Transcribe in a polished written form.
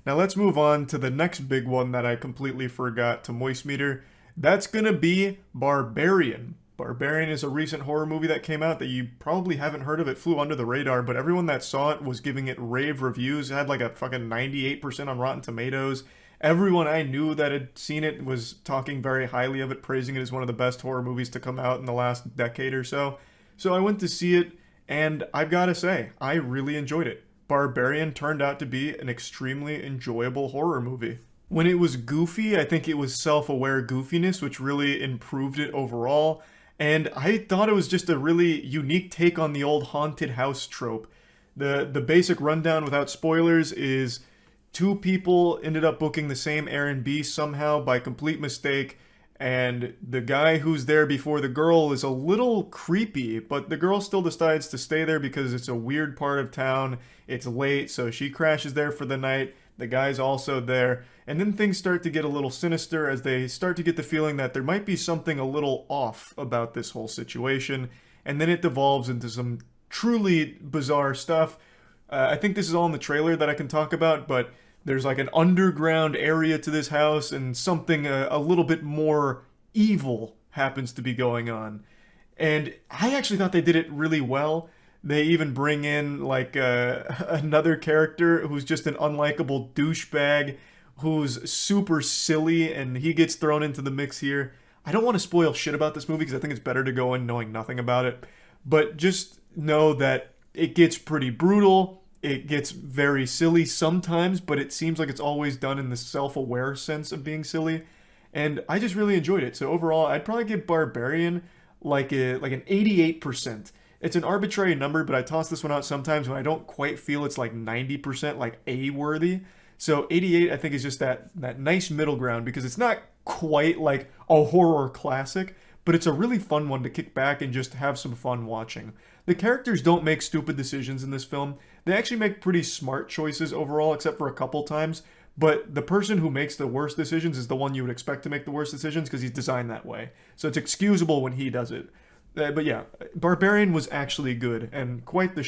Now let's move on to the next big one that I completely forgot to moist meter. That's gonna be Barbarian. Barbarian is a recent horror movie that came out that you probably haven't heard of. It flew under the radar, but everyone that saw it was giving it rave reviews. It had like a fucking 98% on Rotten Tomatoes. Everyone I knew that had seen it was talking very highly of it, praising it as one of the best horror movies to come out in the last decade or so. So I went to see it, and I've got to say, I really enjoyed it. Barbarian turned out to be an extremely enjoyable horror movie. When it was goofy, I think it was self-aware goofiness, which really improved it overall. And I thought it was just a really unique take on the old haunted house trope. The basic rundown without spoilers is two people ended up booking the same Airbnb somehow by complete mistake, and the guy who's there before the girl is a little creepy, but the girl still decides to stay there because it's a weird part of town. It's late, so she crashes there for the night. The guy's also there. And then things start to get a little sinister as they start to get the feeling that there might be something a little off about this whole situation. And then it devolves into some truly bizarre stuff. I think this is all in the trailer that I can talk about, but there's like an underground area to this house, and something a little bit more evil happens to be going on. And I actually thought they did it really well. They even bring in like another character who's just an unlikable douchebag who's super silly, and he gets thrown into the mix here. I don't want to spoil shit about this movie because I think it's better to go in knowing nothing about it. But just know that it gets pretty brutal. It gets very silly sometimes, but it seems like it's always done in the self-aware sense of being silly. And I just really enjoyed it. So overall, I'd probably give Barbarian like an 88%. It's an arbitrary number, but I toss this one out sometimes when I don't quite feel it's like 90% like A-worthy. So 88, I think, is just that nice middle ground because it's not quite like a horror classic, but it's a really fun one to kick back and just have some fun watching. The characters don't make stupid decisions in this film. They actually make pretty smart choices overall, except for a couple times. But the person who makes the worst decisions is the one you would expect to make the worst decisions because he's designed that way. So it's excusable when he does it. But yeah, Barbarian was actually good and quite the